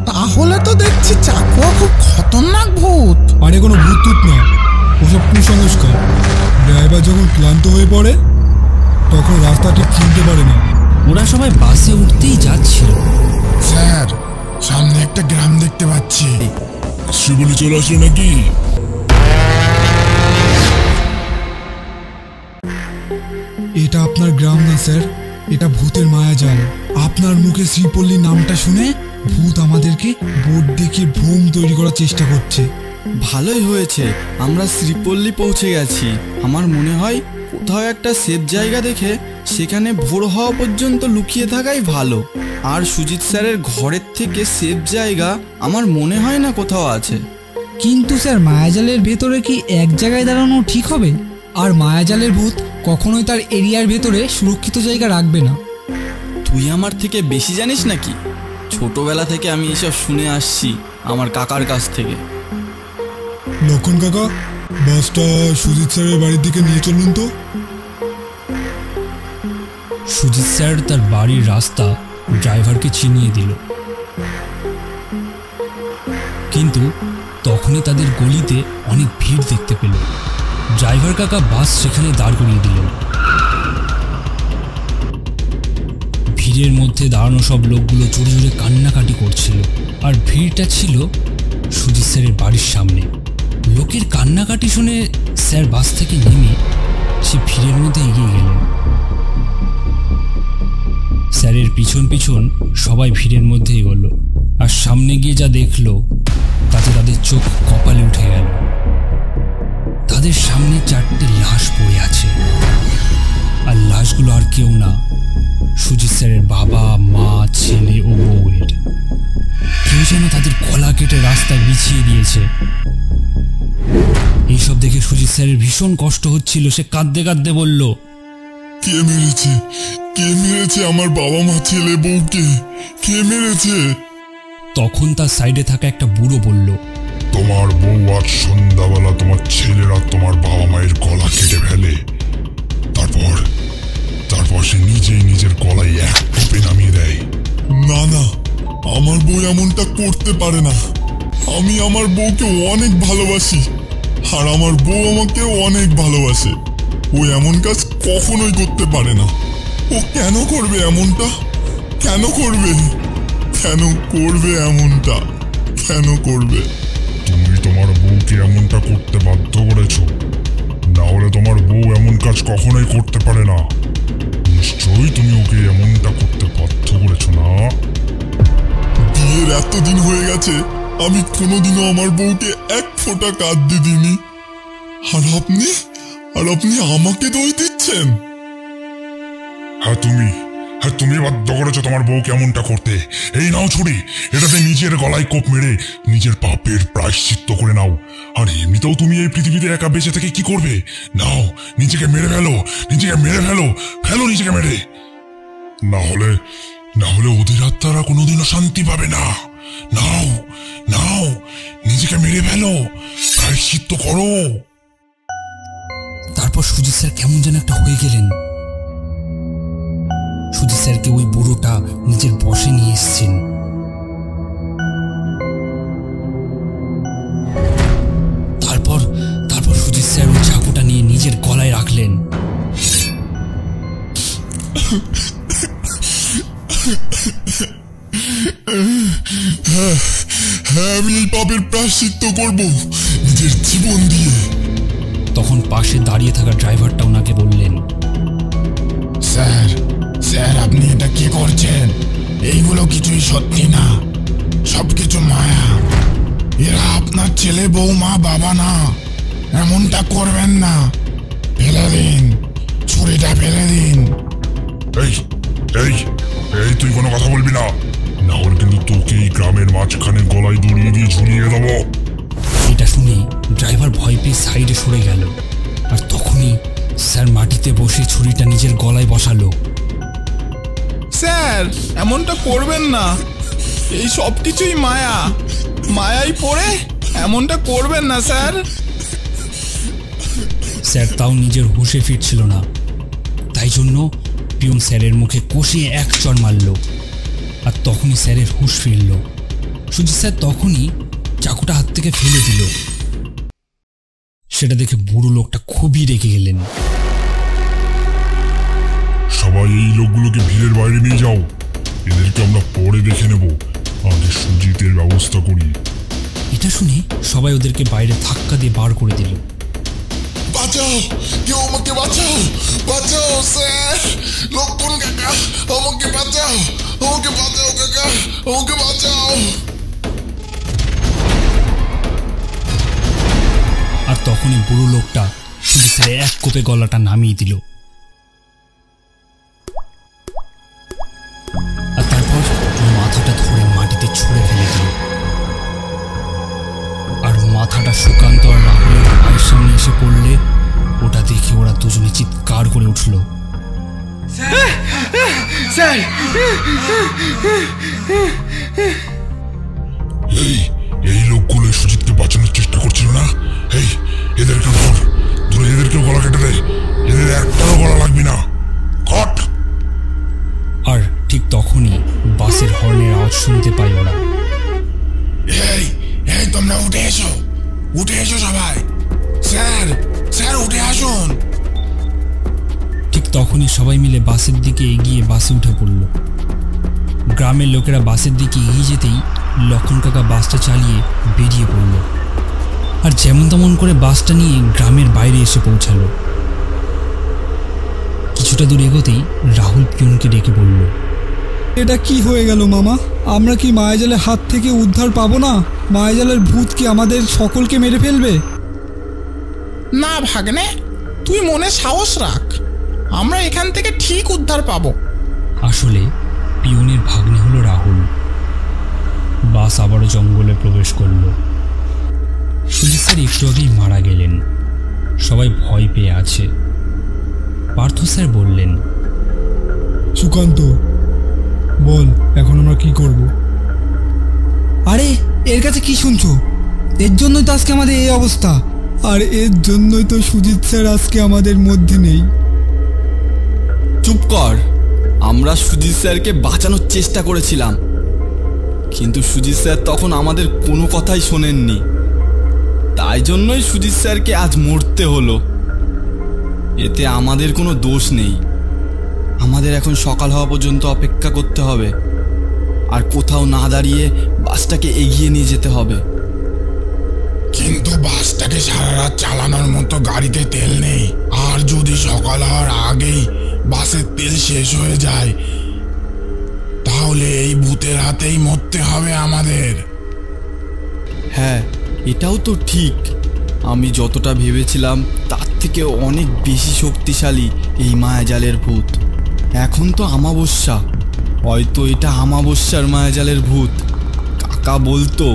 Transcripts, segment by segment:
তাহলে তো দেখছি চাকুয়া খুব খতরনাক ভূত। আরে কোনো ভূত টুত না, ওসব কুসংস্কার। ড্রাইভার যখন ক্লান্ত হয়ে পড়ে তখন রাস্তা ঠিক চিনতে পারে না। ওরা সবাই বাসে উঠতেই যাচ্ছিল। স্যার, সামনে একটা গ্রাম দেখতে পাচ্ছি। শিবলি চলে আসলো নাকি? এটা আপনার গ্রাম না স্যার, এটা ভূতের মায়াজাল। আপনার মুখে শ্রীপল্লীর নামটা শুনে ভূত আমাদেরকে বোর্ড দেখিয়ে ভ্রম তৈরি করার চেষ্টা করছে। ভালোই হয়েছে আমরা শ্রীপল্লী পৌঁছে গেছি। আমার মনে হয় কোথাও একটা সেফ জায়গা দেখে সেখানে ভোর হওয়া পর্যন্ত লুকিয়ে থাকাই ভালো। আর সুজিত স্যারের ঘরের থেকে সেফ জায়গা আমার মনে হয় না কোথাও আছে। কিন্তু স্যার মায়াজালের ভেতরে কি এক জায়গায় দাঁড়ানো ঠিক হবে? আর মায়াজালের ভূত কখনোই তার এরিয়ার ভেতরে সুরক্ষিত জায়গা রাখবে না। তুই আমার থেকে বেশি জানিস নাকি? ছোটবেলা থেকে আমি এসব শুনে আসছি আমার কাকার কাছ থেকে। লক্ষণ কাকা, বাসটা সুজিত স্যারের বাড়ির দিকে নিয়ে চলুন তো। সুজিত স্যার তার বাড়ির রাস্তা ড্রাইভারকে চিনিয়ে দিল, কিন্তু তখনই তাদের গলিতে অনেক ভিড় দেখতে পেল। ড্রাইভার কাকা বাস সেখানে দাঁড় করিয়ে দিলেন। ভিড়ের মধ্যে দাঁড়ানো সব লোকগুলো জোরে জোরে কান্নাকাটি করছিল, আর ভিড়টা ছিল সুজিত স্যারের বাড়ির সামনে। লোকের কান্নাকাটি শুনে স্যার বাস থেকে নেমে সে ভিড়ের মধ্যে এগিয়ে গেলেন। স্যারের পিছন পিছন সবাই ভিড়ের মধ্যে এগোল, আর সামনে গিয়ে যা দেখলো তাতে তাদের চোখ কপালে উঠে গেল। তাদের সামনে 4টে লাশ পড়ে আছে, আর লাশগুলো আর কেউ না, সুজিত স্যারের বাবা, মা, ছেলে ও বউয়ের। কেউ যেন তাদের গলা কেটে রাস্তায় বিছিয়ে দিয়েছে। এইসব দেখে সুজিত স্যারের ভীষণ কষ্ট হচ্ছিল। সে কাঁদতে কাঁদতে বলল, কে মেরেছে? কে মেরেছে আমার বাবা, মা, ছেলে, বউকে? কে মেরেছে? তখন তার সাইডে থাকা একটা বুড়ো বলল, তোমার বউ আজ সন্ধ্যাবেলা তোমার ছেলেরা তোমার বাবা মায়ের গলা কেটে ফেলে। তারপর সে নিজেই নিজের গলায় এক টোপে নামিয়ে দেয়। না না, আমার বউ এমনটা করতে পারে না। আমি আমার বউকে অনেক ভালোবাসি, আর আমার বউ আমাকে অনেক ভালোবাসে। ও এমন কাজ কখনোই করতে পারে না। ও কেন করবে এমনটা? কেন করবে? কেন করবে এমনটা? কেন করবে? তুমি তোমার বউকে এমনটা করতে বাধ্য করেছো, না হলে তোমার বউ এমন কাজ কখনোই করতে পারে না। নিশ্চয়ই তুমি ওকে এমনটা করতে বাধ্য করেছো না? বিয়ের এতদিন হয়ে গেছে, আমি কোনোদিনও আমার বউকে এক ফোঁটা কাঁদতে দিইনি, আর আপনি আমাকে দোষ দিচ্ছেন? হ্যাঁ, তুমি বাধ্য করেছো তোমার বউকে এমনটা করতে। এই নাও ছুরি, এটাতে নিজের গলায় কোপ মেরে নিজের পাপের প্রায়শ্চিত্ত করে নাও। আর এমনিতেও তুমি এই পৃথিবীতে একা বেঁচে থেকে কি করবে? নাও, নিজেকে মেরে ফেলো, নিজেকে মেরে। না হলে ওদের আত্মারা কোনোদিনও শান্তি পাবে না। নাও, নিজেকে মেরে ফেলো, প্রায়শ্চিত্ত করো। তারপর সুজিত স্যার কেমন যেন একটা হয়ে গেলেন। সুজিত স্যারকে ওই বুড়োটা নিজের বশে নিয়ে এসছেন। তারপর সুজিত স্যার ওই চাকুটা নিয়ে নিজের গলায় রাখলেন। হ্যাঁ, আমি এই পাপের প্রায়শ্চিত্ত করব নিজের জীবন দিয়ে। তখন পাশে দাঁড়িয়ে থাকা ড্রাইভারটা ওনাকে বললেন, স্যার আপনি এটা কি করছেন? এইগুলো কিছুই সত্যি না, সবকিছু মায়া। এরা আপনার ছেলে, বউ, মা, বাবা না। এমনটা করবেন না। ফেলে দিন, ছুরিটা ফেলে দিন। এই তুই কোনো কথা বলবি না, না হলে কিন্তু তোকে এই গ্রামের মাঝখানে গলায় দড়িয়ে দিয়ে ঝুলিয়ে দেবো। এটা শুনে ড্রাইভার ভয় পেয়ে সাইডে সরে গেল, আর তখনই স্যার মাটিতে বসে ছুরিটা নিজের গলায় বসালো। স্যার এমনটা করবেন না, এই সব কিছুই মায়াই পড়ে এমনটা করবেন না স্যার। স্যার তাও নিজের হুঁশে ফিরছিল না, তাই জন্য পিয়ন স্যারের মুখে কষিয়ে এক চড় মারল, আর তখনই স্যারের হুঁশ ফিরল। সুজিত স্যার তখনই চাকুটা হাত থেকে ফেলে দিল। সেটা দেখে বুড়ো লোকটা খুবই রেগে গেলেন। সবাই এই লোকগুলোকে ভিড়ের বাইরে নিয়ে যাও, এদেরকে আমরা পরে দেখে নেব, আগে সুজিতের ব্যবস্থা করি। এটা শুনে সবাই ওদেরকে বাইরে ধাক্কা দিয়ে বার করে দিল। বাঁচাও, কেউ আমাকে বাঁচাও, বাঁচাও স্যার, লক্ষণ কাকা, আমাকে বাঁচাও, আমাকে বাঁচাও কাকা, আমাকে বাঁচাও। আর তখনই বুড়ো লোকটা সুজিত স্যারের এক কোপে গলাটা নামিয়ে দিল। আর তারপর মাথাটা ধরে মাটিতে ছুঁড়ে ফেলে দিল। আর মাথাটা সুকান্ত আর রাহুলের পায়ের সামনে এসে পড়লে ওটা দেখে ওরা দুজনে চিৎকার করে উঠল। এই লোকগুলো সুজিতকে বাঁচানোর চেষ্টা করছিল না? এদেরকে ধর, ধরে এদেরকেও গলা কেটে দেয়, এদের একটারও গলা লাগবে না, কট। আর ঠিক তখনই বাসের হর্নের আওয়াজ শুনতে পায় ওরা। এই তোমরা উঠে এসো, উঠে এসো সবাই, স্যার স্যার উঠে আসুন। ঠিক তখনই সবাই মিলে বাসের দিকে এগিয়ে বাসে উঠে পড়ল। গ্রামের লোকেরা বাসের দিকে এগিয়ে যেতেই লক্ষণ কাকা বাসটা চালিয়ে বেরিয়ে পড়ল। আর যেমন তেমন করে বাসটা নিয়ে গ্রামের বাইরে এসে পৌঁছালো। কিছুটা দূর এগোতেই রাহুল পিয়নকে ডেকে বলল, এটা কি হয়ে গেল মামা? আমরা কি মায়াজালের হাত থেকে উদ্ধার পাবো না? মায়াজালের ভূত কি আমাদের সকলকে মেরে ফেলবে? না ভাগ্নে, তুই মনে সাহস রাখ, আমরা এখান থেকে ঠিক উদ্ধার পাবো। আসলে পিয়নের ভাগ্নে হলো রাহুল। বাস আবারও জঙ্গলে প্রবেশ করল। সুজিত স্যার একটু আগেই মারা গেলেন। সবাই ভয় পেয়ে আছে। পার্থ স্যার বললেন, সুকান্ত বল, এখন আমরা কি করব? আরে এর কাছে কি শুনছো? এর জন্যই তো আজকে আমাদের এই অবস্থা। আর এর জন্যই তো সুজিত স্যার আজকে আমাদের মধ্যে নেই। চুপ কর। আমরা সুজিত স্যারকে বাঁচানোর চেষ্টা করেছিলাম, কিন্তু সুজিত স্যার তখন আমাদের কোনো কথাই শোনেননি। তাই জন্যই সুজিত স্যারকে আজ মরতে হলো। এতে আমাদের কোনো দোষ নেই। আমাদের এখন সকাল হওয়া পর্যন্ত অপেক্ষা করতে হবে, আর কোথাও না দাঁড়িয়ে বাসটাকে এগিয়ে নিয়ে যেতে হবে। কিন্তু বাসটাকে সারা রাত চালানোর মতো গাড়িতে তেল নেই, আর যদি সকাল হওয়ার আগেই বাসের তেল শেষ হয়ে যায় তাহলে এই ভূতের হাতেই মরতে হবে আমাদের। হ্যাঁ, এটাও তো ঠিক। আমি যতটা ভেবেছিলাম তার থেকে অনেক বেশি শক্তিশালী এই মায়াজালের ভূত। এখন তো অমাবস্যা, হয়তো এটা অমাবস্যার মায়াজালের ভূত। কাকা বলতো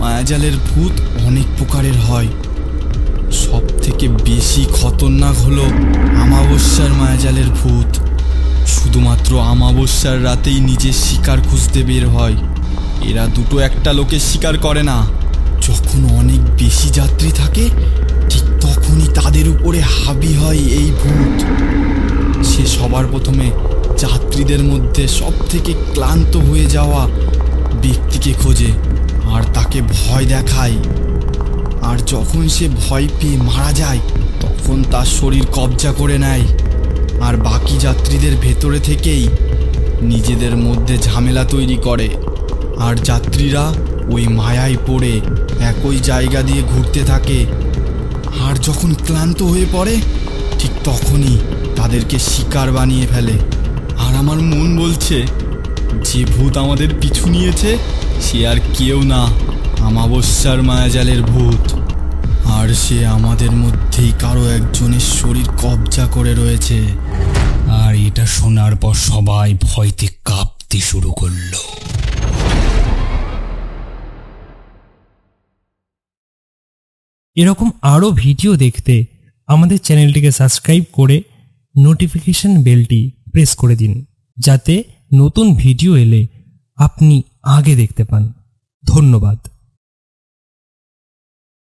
মায়াজালের ভূত অনেক প্রকারের হয়, সব থেকে বেশি খতরনাক হলো অমাবস্যার মায়াজালের ভূত। শুধুমাত্র অমাবস্যার রাতেই নিজের শিকার খুঁজতে বের হয়। এরা দুটো একটা লোকের শিকার করে না। যখন অনেক বেশি যাত্রী থাকে ঠিক তখনই তাদের উপরে হাবি হয় এই ভূত। সে সবার প্রথমে যাত্রীদের মধ্যে সব থেকে ক্লান্ত হয়ে যাওয়া ব্যক্তিকে খোঁজে আর তাকে ভয় দেখায়। আর যখন সে ভয় পেয়ে মারা যায় তখন তার শরীর কবজা করে নেয়, আর বাকি যাত্রীদের ভেতরে থেকেই নিজেদের মধ্যে ঝামেলা তৈরি করে। আর যাত্রীরা ওই মায়ায় পড়ে একই জায়গা দিয়ে ঘুরতে থাকে। আর যখন ক্লান্ত হয়ে পড়ে ঠিক তখনই তাদেরকে শিকার বানিয়ে ফেলে। আর আমার মন বলছে যে ভূত আমাদের পিছু নিয়েছে সে আর কেউ না, অমাবস্যার মায়াজালের ভূত। আর সে আমাদের মধ্যেই কারো একজনের শরীর কবজা করে রয়েছে। আর এটা শোনার পর সবাই ভয়তে কাঁপতে শুরু করলো। এরকম আরও ভিডিও দেখতে আমাদের চ্যানেলটিকে সাবস্ক্রাইব করে নোটিফিকেশন বেলটি প্রেস করে দিন, যাতে নতুন ভিডিও এলে আপনি আগে দেখতে পান। ধন্যবাদ।